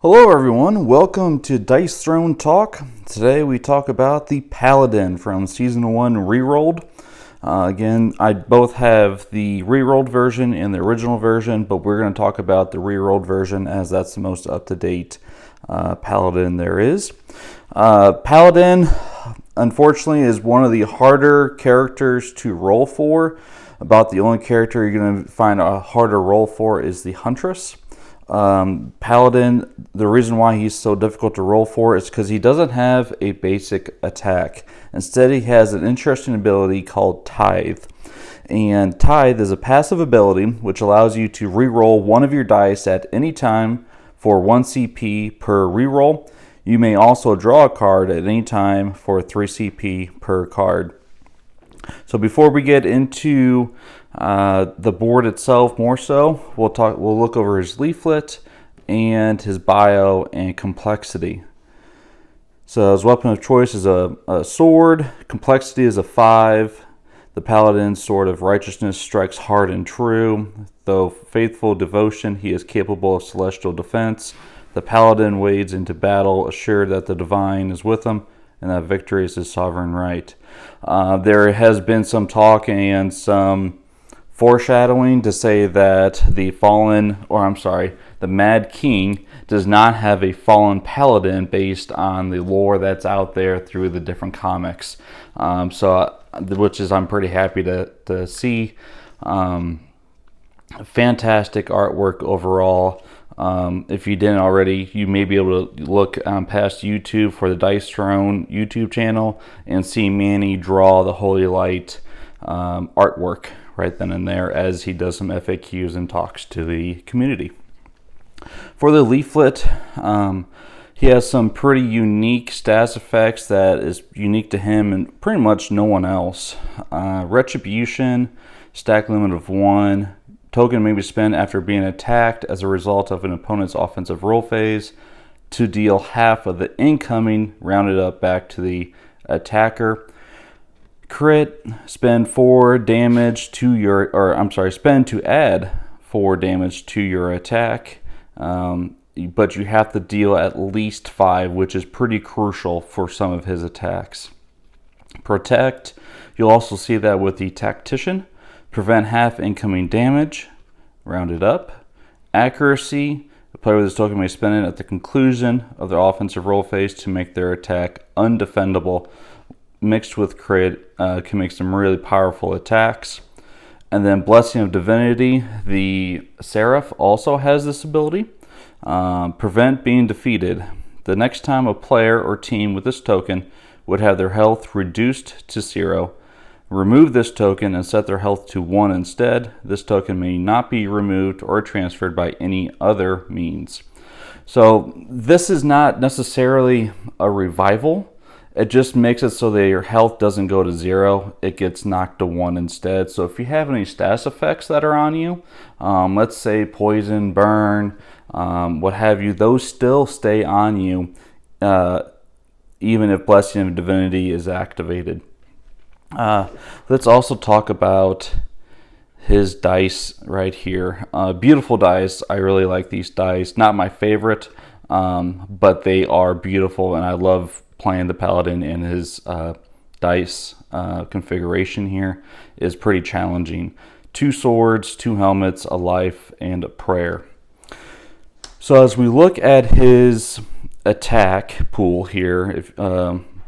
Hello everyone, welcome to Dice Throne Talk. Today we talk about the Paladin from Season 1 Rerolled. Again, I both have the Rerolled version and the original version, but we're going to talk about the Rerolled version as that's the most up-to-date Paladin there is. Paladin, unfortunately, is one of the harder characters to roll for. About the only character you're going to find a harder roll for is the Huntress. Paladin, the reason why he's so difficult to roll for is because he doesn't have a basic attack. Instead, he has an interesting ability called Tithe. And Tithe is a passive ability which allows you to reroll one of your dice at any time for 1 CP per reroll. You may also draw a card at any time for 3 CP per card. So before we get into the board itself more so, we'll look over his leaflet and his bio and complexity. So his weapon of choice is a sword. Complexity is a 5. The Paladin's sword of righteousness strikes hard and true. Though faithful devotion, he is capable of celestial defense. The Paladin wades into battle, assured that the divine is with him and that victory is his sovereign right. There has been some talk and some foreshadowing to say that the Mad King does not have a fallen paladin based on the lore that's out there through the different comics. Which is I'm pretty happy to see. Fantastic artwork overall. If you didn't already, you may be able to look past YouTube for the Dice Throne YouTube channel and see Manny draw the Holy Light artwork right then and there as he does some FAQs and talks to the community. For the leaflet, he has some pretty unique stats effects that is unique to him and pretty much no one else. Retribution, stack limit of 1. Token may be spent after being attacked as a result of an opponent's offensive roll phase to deal half of the incoming rounded up back to the attacker. Crit, spend 4 damage to your, spend to add 4 damage to your attack. But you have to deal at least 5, which is pretty crucial for some of his attacks. Protect, you'll also see that with the Tactician. Prevent half incoming damage, rounded up. Accuracy, the player with this token may spend it at the conclusion of their offensive roll phase to make their attack undefendable. Mixed with crit can make some really powerful attacks. And then Blessing of Divinity, the Seraph also has this ability. Prevent being defeated. The next time a player or team with this token would have their health reduced to 0, remove this token and set their health to 1 instead. This token may not be removed or transferred by any other means. So this is not necessarily a revival. It just makes it so that your health doesn't go to 0. It gets knocked to 1 instead. So if you have any status effects that are on you, let's say poison, burn, what have you, those still stay on you even if Blessing of Divinity is activated. Let's also talk about his dice right here. Beautiful dice. I really like these dice. Not my favorite, but they are beautiful, and I love playing the Paladin, and his dice configuration here is pretty challenging. 2 swords, 2 helmets, a life, and a prayer. So as we look at his attack pool here, if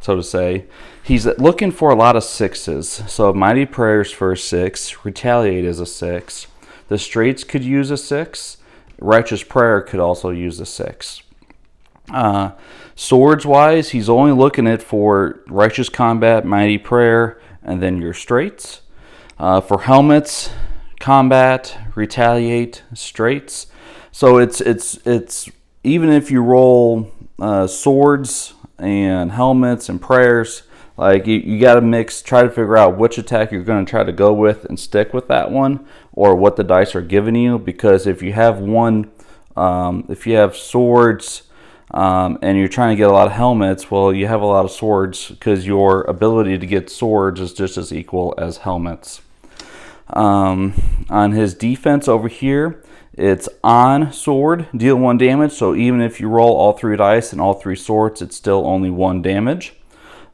so to say, he's looking for a lot of 6s. So Mighty Prayers for a 6, Retaliate is a 6. The Straits could use a 6. Righteous Prayer could also use a 6. Swords wise, he's only looking at for Righteous Combat, Mighty Prayer, and then your Straits. For helmets, Combat, Retaliate, Straits. So it's even if you roll swords and helmets and prayers, like you got to try to figure out which attack you're going to try to go with and stick with that one, or what the dice are giving you. Because if you have if you have swords and you're trying to get a lot of helmets, well, you have a lot of swords because your ability to get swords is just as equal as helmets. On his defense over here, It's on sword, deal 1 damage, so even if you roll all 3 dice and all 3 swords, it's still only 1 damage.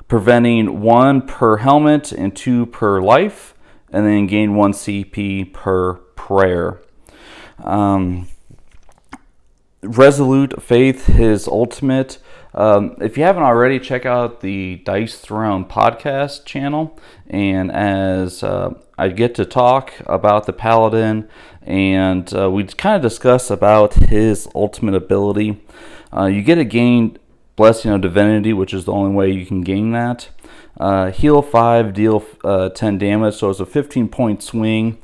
Preventing 1 per helmet and 2 per life, and then gain 1 CP per prayer. Resolute Faith, his ultimate. If you haven't already, check out the Dice Throne podcast channel. And as I get to talk about the Paladin, and we kind of discuss about his ultimate ability. You get to gain Blessing of Divinity, which is the only way you can gain that. Heal 5, deal 10 damage, so it's a 15-point swing,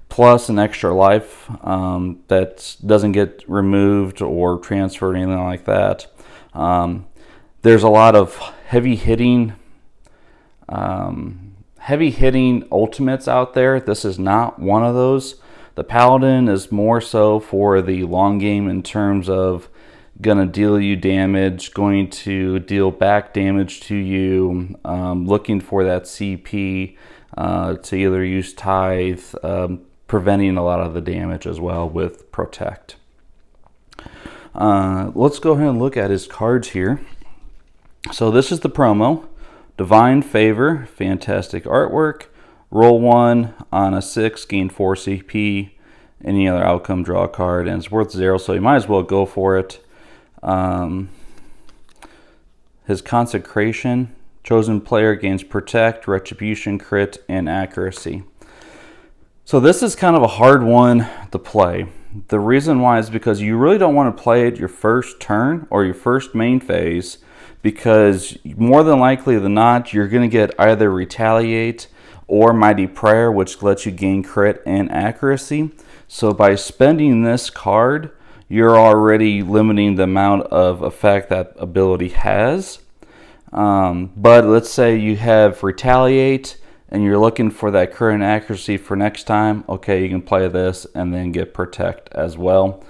plus an extra life that doesn't get removed or transferred or anything like that. There's a lot of heavy hitting ultimates out there. This is not one of those. The Paladin is more so for the long game in terms of going to deal you damage, going to deal back damage to you, looking for that CP to either use Tithe, preventing a lot of the damage as well with Protect. Let's go ahead and look at his cards here. So this is the promo. Divine Favor, fantastic artwork. Roll 1 on a 6, gain 4 CP. Any other outcome, draw a card, and it's worth 0, so you might as well go for it. His Consecration, chosen player gains Protect, Retribution, Crit, and Accuracy. So this is kind of a hard one to play. The reason why is because you really don't want to play it your first turn or your first main phase, because more than likely than not, you're going to get either Retaliate or Mighty Prayer, which lets you gain Crit and Accuracy. So by spending this card, you're already limiting the amount of effect that ability has. But let's say you have Retaliate and you're looking for that current accuracy for next time. Okay, you can play this and then get Protect as well.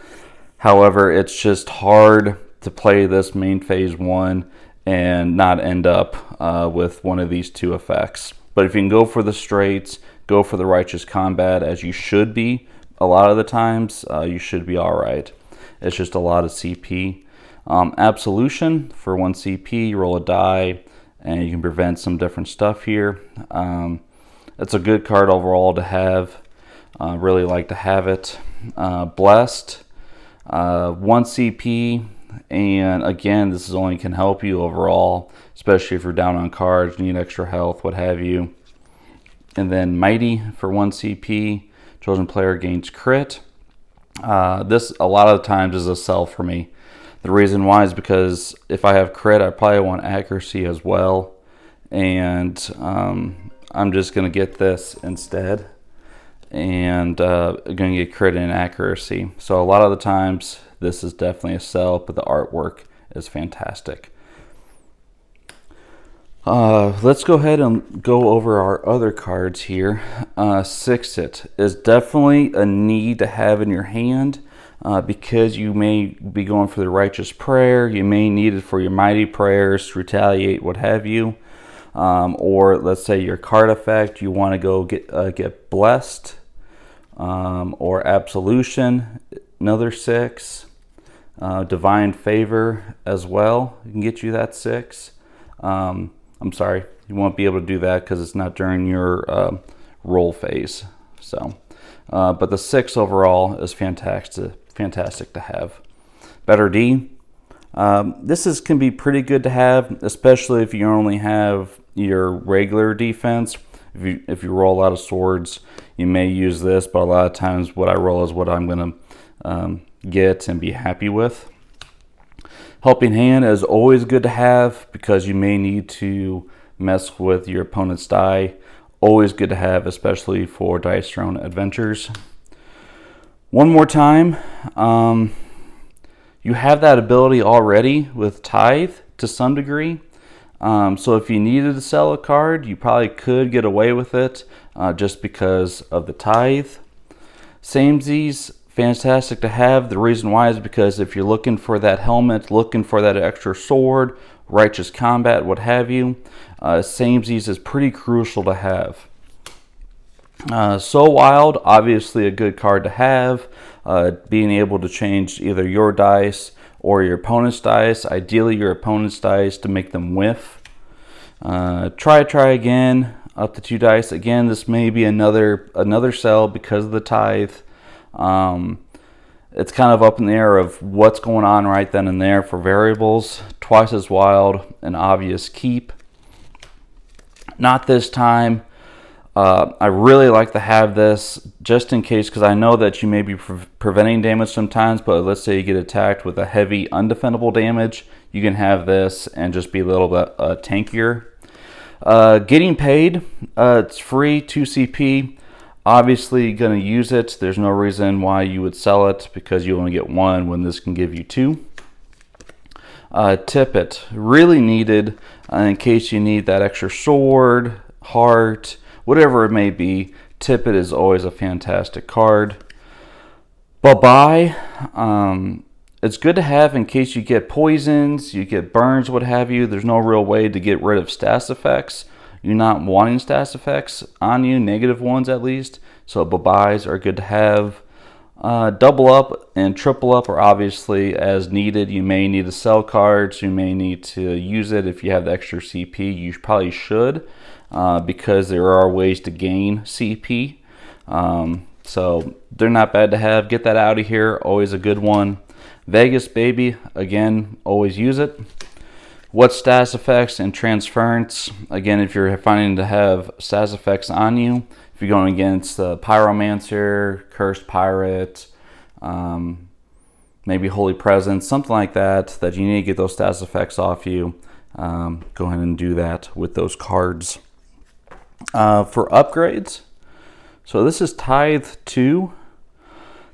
However, it's just hard to play this main phase 1 and not end up with one of these 2 effects. But if you can go for the straights, go for the Righteous Combat, as you should be a lot of the times, you should be all right. It's just a lot of CP. Absolution, for 1 CP, you roll a die, and you can prevent some different stuff here. It's a good card overall to have. Really like to have it. Blessed, 1 CP, and again, this is only can help you overall, especially if you're down on cards, need extra health, what have you. And then Mighty for 1 CP, chosen player gains Crit. This a lot of times is a sell for me. The reason why is because if I have Crit, I probably want Accuracy as well, and I'm just going to get this instead, and going to get Crit and Accuracy. So a lot of the times this is definitely a sell, but the artwork is fantastic. Let's go ahead and go over our other cards here. Sixit is definitely a need to have in your hand because you may be going for the Righteous Prayer. You may need it for your Mighty Prayers, Retaliate, what have you. Or let's say your card effect, you want to go get Blessed, or Absolution, another 6. Divine Favor as well, you can get you that 6. I'm sorry, you won't be able to do that because it's not during your roll phase. So, but the 6 overall is fantastic to have. Better D. This can be pretty good to have, especially if you only have your regular defense. If you roll a lot of swords, you may use this, but a lot of times what I roll is what I'm going to get and be happy with. Helping Hand is always good to have because you may need to mess with your opponent's die. Always good to have, especially for Dice Throne adventures. One more time, you have that ability already with Tithe to some degree. So if you needed to sell a card, you probably could get away with it just because of the Tithe. Samesies, fantastic to have. The reason why is because if you're looking for that helmet, looking for that extra sword, Righteous Combat, what have you, Samesies is pretty crucial to have. So Wild, obviously a good card to have. being able to change either your dice or your opponent's dice, ideally your opponent's dice, to make them whiff. Try again, up to 2 dice. Again, this may be another sell because of the tithe. It's kind of up in the air of what's going on right then and there for variables. Twice as wild, an obvious keep. Not this time. I really like to have this just in case, because I know that you may be preventing damage sometimes, but let's say you get attacked with a heavy undefendable damage, you can have this and just be a little bit tankier. Getting paid, it's free, 2 CP. Obviously going to use it. There's no reason why you would sell it because you only get 1 when this can give you 2. Tip it, really needed in case you need that extra sword, heart, whatever it may be. Tip it is always a fantastic card. Bye-bye. It's good to have in case you get poisons, you get burns, what have you. There's no real way to get rid of status effects. You're not wanting status effects on you, negative ones at least. So bye-byes are good to have. Double up and triple up are obviously as needed. You may need to sell cards. You may need to use it if you have the extra CP. You probably should because there are ways to gain CP. So they're not bad to have. Get that out of here. Always a good one. Vegas, baby. Again, always use it. What status effects and transference? Again, if you're finding to have status effects on you, if you're going against Pyromancer, Cursed Pirate, maybe Holy Presence, something like that you need to get those status effects off you, go ahead and do that with those cards. For upgrades, so this is Tithe 2.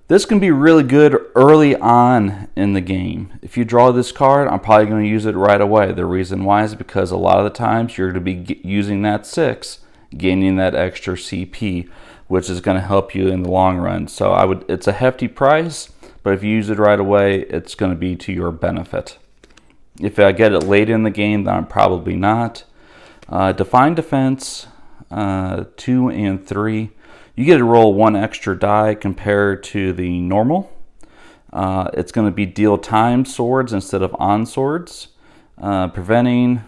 This can be really good early on in the game. If you draw this card, I'm probably going to use it right away. The reason why is because a lot of the times you're going to be using that 6, gaining that extra CP, which is going to help you in the long run. So it's a hefty price, but if you use it right away, it's going to be to your benefit. If I get it late in the game, then I'm probably not. Define Defense, 2 and 3. You get to roll 1 extra die compared to the normal. It's going to be deal timed swords instead of on swords. Preventing.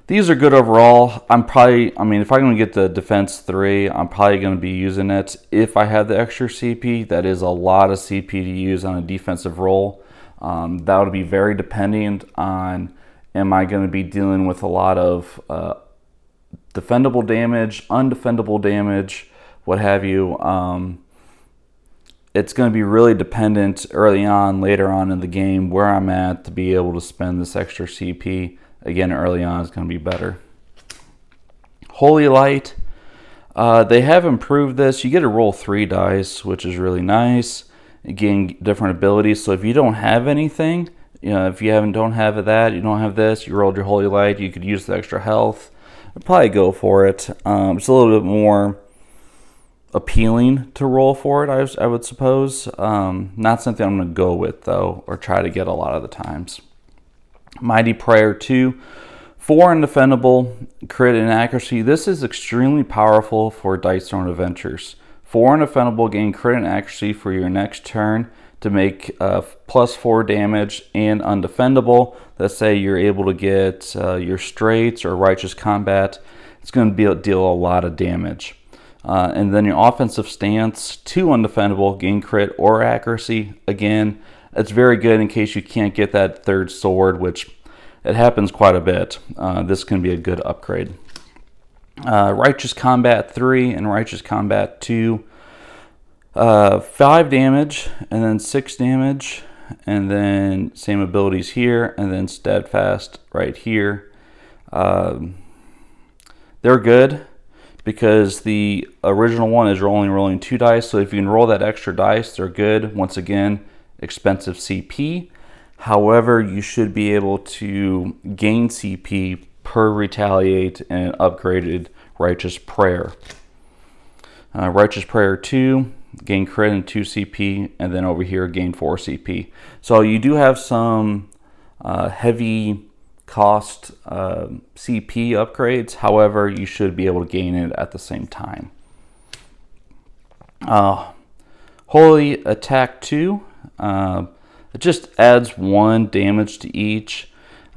These are good overall. if I'm going to get the defense 3, I'm probably going to be using it. If I have the extra CP, that is a lot of CP to use on a defensive roll. That would be very dependent on, am I going to be dealing with a lot of defendable damage, undefendable damage, what have you. It's going to be really dependent early on, later on in the game, where I'm at to be able to spend this extra CP. Again, early on is going to be better. Holy Light. They have improved this. You get to roll 3 dice, which is really nice. You gain different abilities. So if you don't have anything, if you don't have that, you don't have this, you rolled your Holy Light, you could use the extra health. I'd probably go for it. It's a little bit more appealing to roll for it, I would suppose. Not something I'm going to go with, though, or try to get a lot of the times. Mighty Prayer 2. 4 undefendable, crit and accuracy. This is extremely powerful for Dice Throne Adventures. 4 undefendable, gain crit and accuracy for your next turn to make +4 damage and undefendable. Let's say you're able to get your straights or righteous combat. It's going to deal a lot of damage. And then your offensive stance, 2 undefendable, gain crit or accuracy. Again, it's very good in case you can't get that 3rd sword, which it happens quite a bit. This can be a good upgrade. Righteous Combat 3 and Righteous Combat 2. 5 damage and then 6 damage, and then same abilities here, and then Steadfast right here. They're good because the original one is only rolling 2 dice, so if you can roll that extra dice, they're good. Once again, expensive CP. However, you should be able to gain CP per Retaliate and upgraded Righteous Prayer. Righteous Prayer 2, gain crit and 2 CP, and then over here gain 4 CP. So you do have some heavy cost CP upgrades. However, you should be able to gain it at the same time. Holy Attack 2. It just adds 1 damage to each.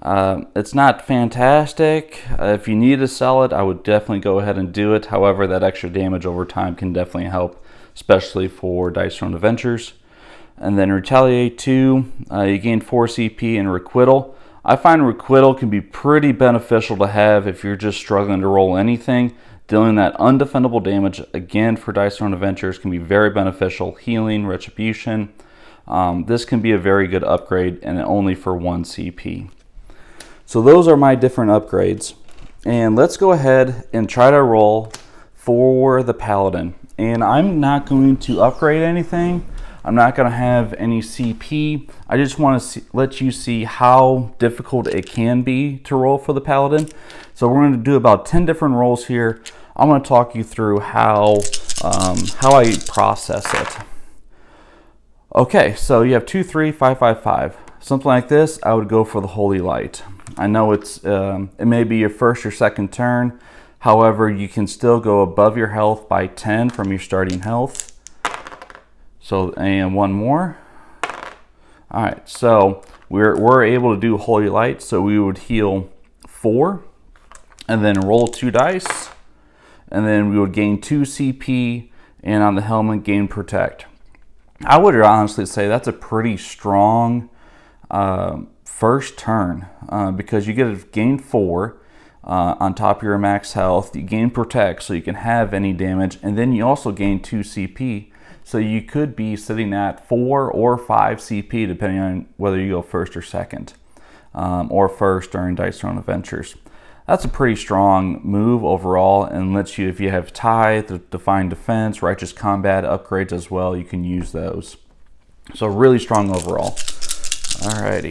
It's not fantastic. If you need to sell it, I would definitely go ahead and do it. However, that extra damage over time can definitely help, especially for Dice Throne Adventures. And then Retaliate 2, you gain 4 CP and Requital. I find Requital can be pretty beneficial to have if you're just struggling to roll anything. Dealing that undefendable damage, again, for Dice Throne Adventures can be very beneficial. Healing, Retribution. This can be a very good upgrade, and only for 1 CP. So those are my different upgrades. And let's go ahead and try to roll for the Paladin. And I'm not going to upgrade anything. I'm not going to have any CP. I just want to let you see how difficult it can be to roll for the Paladin. So we're going to do about 10 different rolls here. I'm going to talk you through how I process it. Okay, so you have 2, 3, 5, 5, 5. Something like this, I would go for the Holy Light. I know it may be your first or second turn. However, you can still go above your health by 10 from your starting health. So, and 1 more. All right, so we're able to do Holy Light. So we would heal 4, and then roll 2 dice, and then we would gain 2 CP, and on the helmet gain Protect. I would honestly say that's a pretty strong first turn because you get to gain 4 on top of your max health. You gain Protect, so you can have any damage, and then you also gain 2 CP. So you could be sitting at 4 or 5 CP depending on whether you go first or second, or first during Dice Throne Adventures. That's a pretty strong move overall, and lets you, if you have Tithe, Defined Defense, Righteous Combat upgrades as well, you can use those. So really strong overall. Alrighty.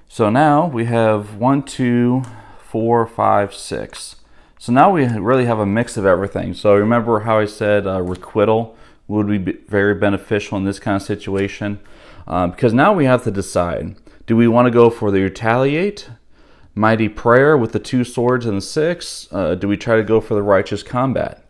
So now we have 1, 2, 4, 5, 6. So now we really have a mix of everything. So remember how I said Requital would be very beneficial in this kind of situation, because now we have to decide, do we want to go for the Retaliate, Mighty Prayer with the 2 swords and the 6? Do we try to go for the Righteous Combat?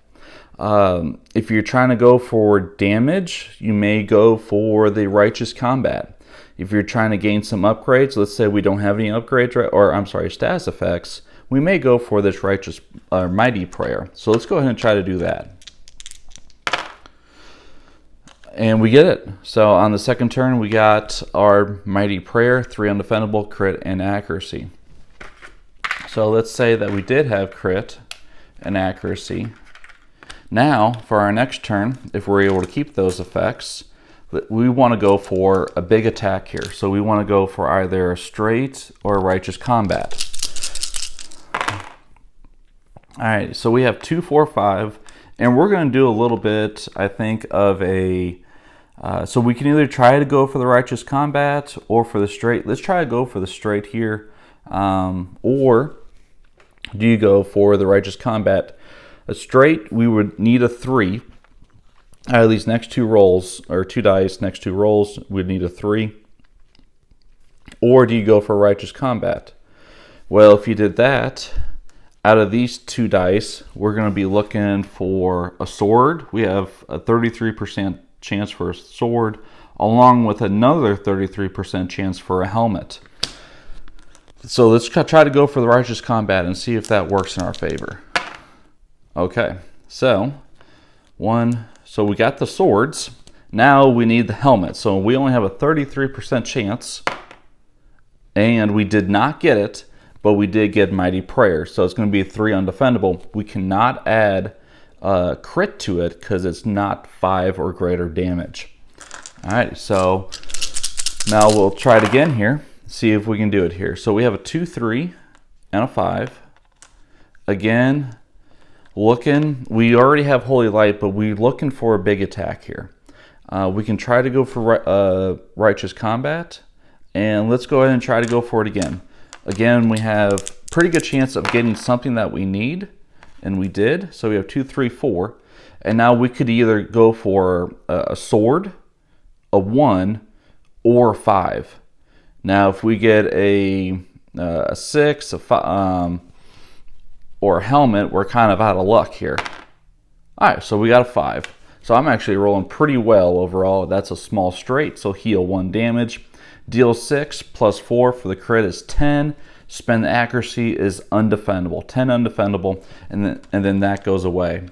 If you're trying to go for damage, you may go for the Righteous Combat. If you're trying to gain some upgrades, let's say we don't have any upgrades, or I'm sorry, status effects, we may go for this Righteous Mighty Prayer. So let's go ahead and try to do that. And we get it. So on the second turn, we got our Mighty Prayer, 3 undefendable, crit, and accuracy. So let's say that we did have crit and accuracy. Now, for our next turn, if we're able to keep those effects, we want to go for a big attack here. So we want to go for either a straight or a Righteous Combat. All right, so we have 2, 4, 5, and we're going to do a little bit, I think, of a... so we can either try to go for the Righteous Combat or for the straight. Let's try to go for the straight here. Or do you go for the Righteous Combat? A straight, we would need a 3. Out of these next 2 rolls, or 2 dice, next 2 rolls, we'd need a 3. Or do you go for Righteous Combat? Well, if you did that, out of these 2 dice, we're going to be looking for a sword. We have a 33% chance for a sword, along with another 33% chance for a helmet. So let's try to go for the Righteous Combat and see if that works in our favor. Okay, so we got the swords. Now we need the helmet. So we only have a 33% chance, and we did not get it, but we did get Mighty Prayer. So it's going to be 3 undefendable. We cannot add crit to it because it's not 5 or greater damage. All right, so now we'll try it again here. See if we can do it here. So we have a 2, 3, and a 5. Again, we already have Holy Light, but we're looking for a big attack here. We can try to go for Righteous Combat, and let's go ahead and try to go for it again. Again, we have pretty good chance of getting something that we need, and we did. So we have 2, 3, 4, and now we could either go for a sword, a 1, or 5. Now, if we get a 6, a 5, or a helmet, we're kind of out of luck here. All right, so we got a 5. So I'm actually rolling pretty well overall. That's a small straight, so heal 1 damage. Deal 6 plus 4 for the crit is 10. Spend the accuracy is undefendable. 10 undefendable, and then that goes away.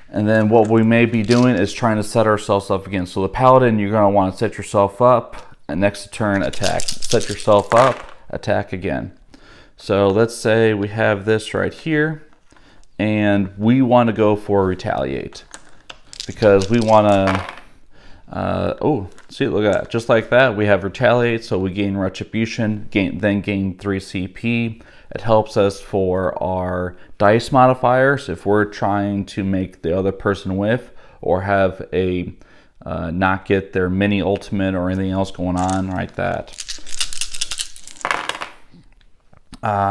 And then what we may be doing is trying to set ourselves up again. So the Paladin, you're going to want to set yourself up, and next turn attack. Set yourself up, attack again. So let's say we have this right here, and we want to go for retaliate. Because we want to, oh, see, look at that. Just like that, we have retaliate, so we gain retribution, then gain 3 CP. It helps us for our dice modifiers if we're trying to make the other person whiff or have a not get their mini ultimate or anything else going on like that.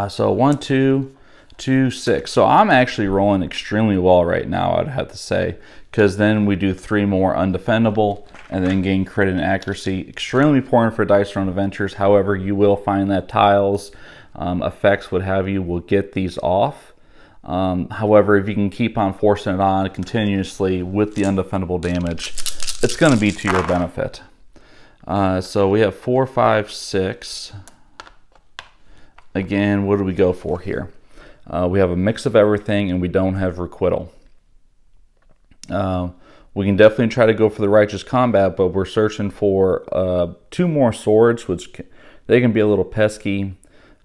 So 1, 2, 2, 6. So I'm actually rolling extremely well right now, I'd have to say, because then we do 3 more undefendable and then gain crit and accuracy. Extremely important for Dice Throne Adventures. However, you will find that tiles, effects, what have you, will get these off. However, if you can keep on forcing it on continuously with the undefendable damage, it's going to be to your benefit. So we have 4, 5, 6. Again, what do we go for here? We have a mix of everything, and we don't have requital. We can definitely try to go for the righteous combat, but we're searching for 2 more swords, which they can be a little pesky.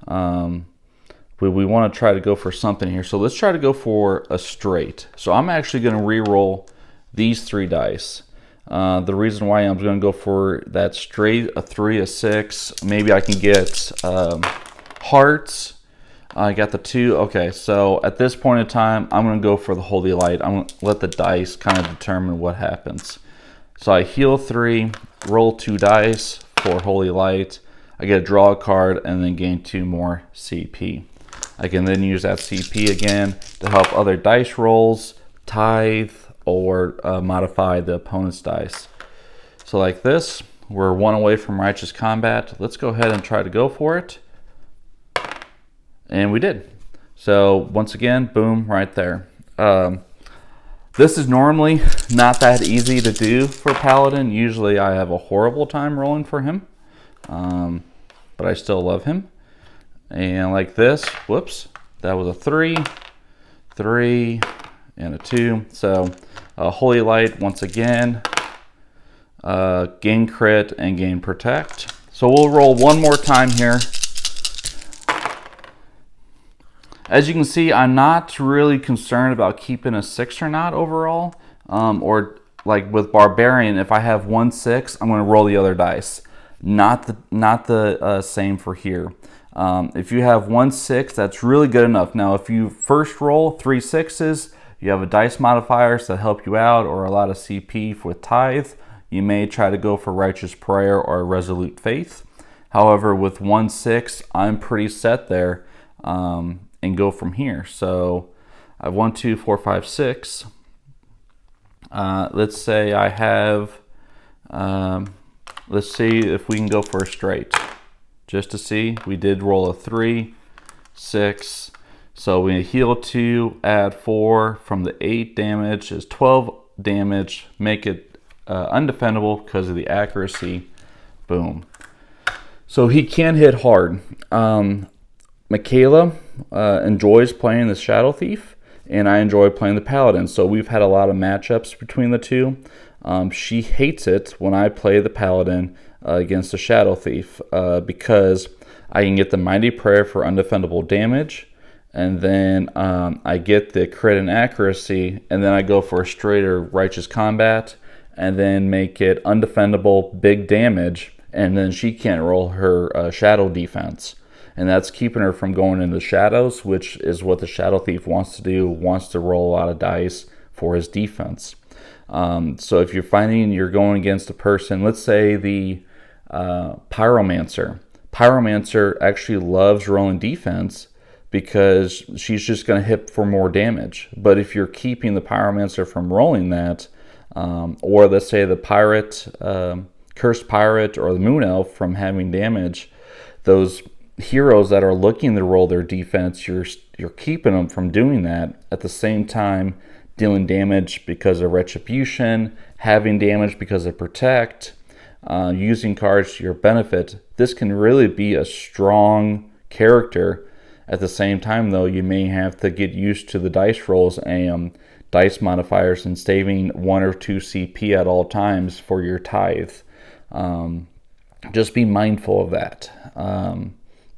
We want to try to go for something here. So let's try to go for a straight. So I'm actually going to re-roll these 3 dice. The reason why I'm going to go for that straight, a 3, a 6. Maybe I can get hearts. I got the 2. Okay, so at this point in time, I'm going to go for the Holy Light. I'm going to let the dice kind of determine what happens. So I heal 3, roll 2 dice for Holy Light. I get to draw a card and then gain 2 more CP. I can then use that CP again to help other dice rolls, tithe, or modify the opponent's dice. So like this, we're 1 away from righteous combat. Let's go ahead and try to go for it. And we did. So once again, boom, right there. This is normally not that easy to do for Paladin. Usually I have a horrible time rolling for him. But I still love him. And like this, whoops, that was a 3, 3, and a 2. So Holy Light once again, gain crit and gain protect. So we'll roll 1 more time here. As you can see, I'm not really concerned about keeping a 6 or not overall. Or like with Barbarian, if I have 1 6, I'm going to roll the other dice. Not the same for here. If you have 1 6, that's really good enough. Now, if you first roll 3 6s, you have a dice modifiers that help you out, or a lot of CP with tithe. You may try to go for righteous prayer or resolute faith. However, with 1 6, I'm pretty set there. And go from here. So I have 1, 2, 4, 5, 6. Let's say I have, let's see if we can go for a straight. Just to see, we did roll a 3, 6. So we heal 2, add 4 from the 8 damage is 12 damage. Make it undefendable because of the accuracy. Boom. So he can hit hard. Michaela enjoys playing the Shadow Thief, and I enjoy playing the Paladin. So we've had a lot of matchups between the two. She hates it when I play the Paladin against the Shadow Thief because I can get the Mighty Prayer for undefendable damage, and then I get the crit and accuracy, and then I go for a straighter righteous combat, and then make it undefendable big damage, and then she can't roll her shadow defense. And that's keeping her from going into shadows, which is what the Shadow Thief wants to do, wants to roll a lot of dice for his defense. So if you're finding you're going against a person, let's say the Pyromancer. Pyromancer actually loves rolling defense because she's just going to hit for more damage. But if you're keeping the Pyromancer from rolling that, or let's say the Pirate, Cursed Pirate, or the Moon Elf from having damage, those heroes that are looking to roll their defense, you're keeping them from doing that. At the same time, dealing damage because of Retribution, having damage because of Protect, using cards to your benefit, this can really be a strong character. At the same time, though, you may have to get used to the dice rolls and dice modifiers and saving 1 or 2 CP at all times for your tithe. Just be mindful of that.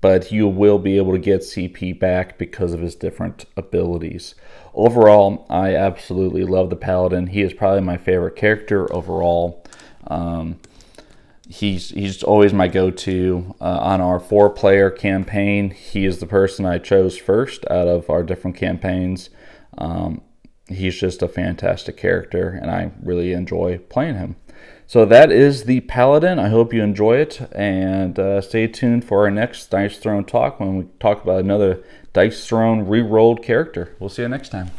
But you will be able to get CP back because of his different abilities. Overall, I absolutely love the Paladin. He is probably my favorite character overall. He's always my go-to on our 4-player campaign. He is the person I chose first out of our different campaigns. He's just a fantastic character, and I really enjoy playing him. So that is the Paladin. I hope you enjoy it, and stay tuned for our next Dice Throne talk when we talk about another Dice Throne Rerolled character. We'll see you next time.